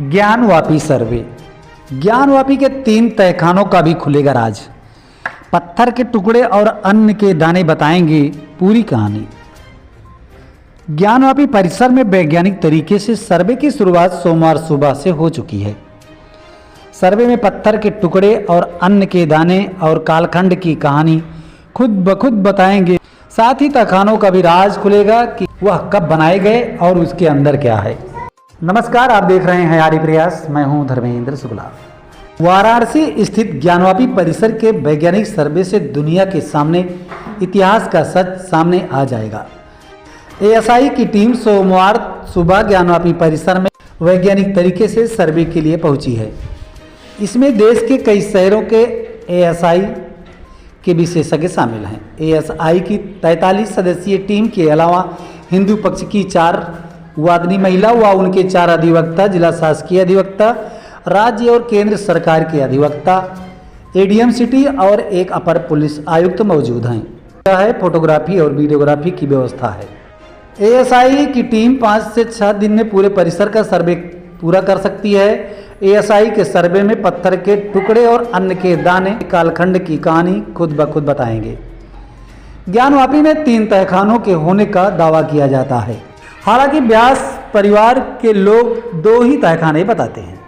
ज्ञानवापी सर्वे। ज्ञानवापी के 3 तहखानों का भी खुलेगा राज। पत्थर के टुकड़े और अन्न के दाने बताएंगे पूरी कहानी। ज्ञानवापी परिसर में वैज्ञानिक तरीके से सर्वे की शुरुआत सोमवार सुबह से हो चुकी है। सर्वे में पत्थर के टुकड़े और अन्न के दाने और कालखंड की कहानी खुद ब खुद बताएंगे। साथ ही तहखानों का भी राज खुलेगा कि वह कब बनाए गए और उसके अंदर क्या है। नमस्कार, आप देख रहे हैं हरिप्रयास। मैं हूं धर्मेंद्र शुक्ला। वाराणसी स्थित ज्ञानवापी परिसर के वैज्ञानिक सर्वे से दुनिया के सामने इतिहास का सच सामने आ जाएगा। एएसआई की टीम सोमवार सुबह ज्ञानवापी परिसर में वैज्ञानिक तरीके से सर्वे के लिए पहुंची है। इसमें देश के कई शहरों के एएसआई के विशेषज्ञ शामिल हैं। एएसआई की 43 सदस्यीय टीम के अलावा हिंदू पक्ष की 4 वादनी महिला व उनके 4 अधिवक्ता, जिला शासकीय अधिवक्ता, राज्य और केंद्र सरकार के अधिवक्ता, एडीएम सिटी और एक अपर पुलिस आयुक्त मौजूद हैं। है फोटोग्राफी और वीडियोग्राफी की व्यवस्था है। एएसआई की टीम 5 से 6 दिन में पूरे परिसर का सर्वे पूरा कर सकती है। एएसआई के सर्वे में पत्थर के टुकड़े और अन्न के दाने कालखंड की कहानी खुद ब खुद बताएंगे। ज्ञानवापी में 3 तहखानों के होने का दावा किया जाता है। हालांकि व्यास परिवार के लोग 2 ही तहखाने बताते हैं।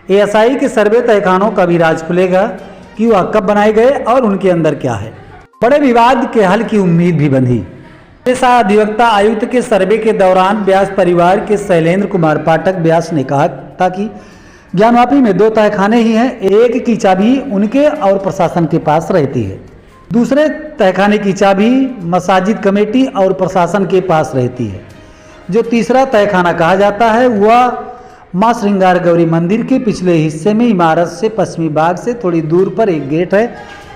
एएसआई के सर्वे तहखानों का भी राज खुलेगा कि वह कब बनाए गए और उनके अंदर क्या है। बड़े विवाद के हल की उम्मीद भी बंधी। पेशा अधिवक्ता आयुक्त के सर्वे के दौरान व्यास परिवार के शैलेंद्र कुमार पाठक व्यास ने कहा था कि ज्ञानवापी में 2 तहखाने ही हैं। एक की चाबी उनके और प्रशासन के पास रहती है। दूसरे तहखाने की चाबी मसाजिद कमेटी और प्रशासन के पास रहती है। जो तीसरा तहखाना कहा जाता है वह मां श्रृंगार गौरी मंदिर के पिछले हिस्से में इमारत से पश्चिमी भाग से थोड़ी दूर पर एक गेट है।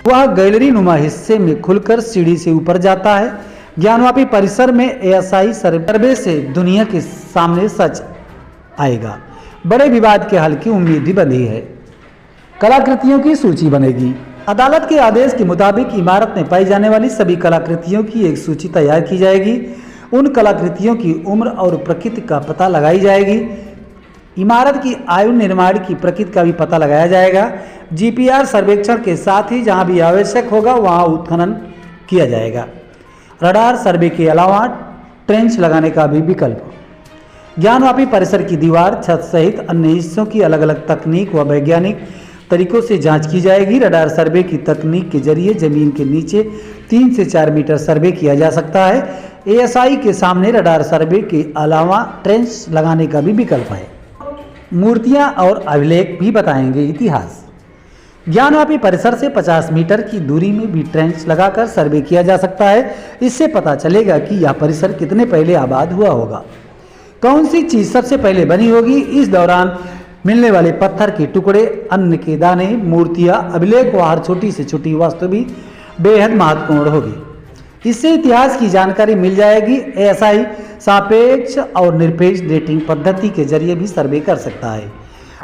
वह गैलरी नुमा हिस्से में खुलकर सीढ़ी से ऊपर जाता है। ज्ञानवापी परिसर में एएसआई सर्वे से दुनिया के सामने सच आएगा। बड़े विवाद के हल की उम्मीद भी बंधी है। कलाकृतियों की सूची बनेगी। अदालत के आदेश के मुताबिक इमारत में पाई जाने वाली सभी कलाकृतियों की एक सूची तैयार की जाएगी। उन कलाकृतियों की उम्र और प्रकृति का पता लगाई जाएगी। इमारत की आयु, निर्माण की प्रकृति का भी पता लगाया जाएगा। जीपीआर सर्वेक्षण के साथ ही जहां भी आवश्यक होगा वहां उत्खनन किया जाएगा। रडार सर्वे के अलावा ट्रेंच लगाने का भी विकल्प। ज्ञानवापी परिसर की दीवार, छत सहित अन्य हिस्सों की अलग अलग तकनीक व वैज्ञानिक तरीकों से जांच की जाएगी। रडार सर्वे की तकनीक के जरिए जमीन के नीचे 3 से 4 मीटर सर्वे किया जा सकता है। एएसआई के सामने रडार सर्वे के अलावा ट्रेंच लगाने का भी विकल्प है। मूर्तियां और अभिलेख भी बताएंगे इतिहास। ज्ञानवापी परिसर से 50 मीटर की दूरी में भी ट्रेंच लगाकर सर्वे किया जा सकता है। इससे पता चलेगा कि यह परिसर कितने पहले आबाद हुआ होगा, कौन सी चीज सबसे पहले बनी होगी। इस दौरान मिलने वाले पत्थर के टुकड़े, अन्न के दाने, मूर्तियां, अभिलेख व हर छोटी से छोटी वस्तु भी बेहद महत्वपूर्ण होगी। इससे इतिहास की जानकारी मिल जाएगी। एएसआई सापेक्ष और निरपेक्ष डेटिंग पद्धति के जरिए भी सर्वे कर सकता है।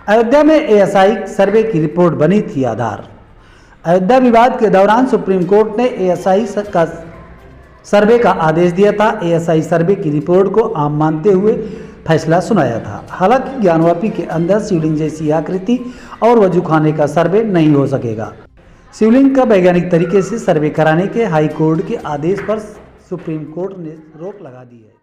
अयोध्या में एएसआई सर्वे की रिपोर्ट बनी थी आधार। अयोध्या विवाद के दौरान सुप्रीम कोर्ट ने एएसआई का सर्वे का आदेश दिया था। एएसआई सर्वे की रिपोर्ट को आम मानते हुए फैसला सुनाया था। हालांकि ज्ञानवापी के अंदर शिवलिंग जैसी आकृति और वजूखाने का सर्वे नहीं हो सकेगा। शिवलिंग का वैज्ञानिक तरीके से सर्वे कराने के हाई कोर्ट के आदेश पर सुप्रीम कोर्ट ने रोक लगा दी है।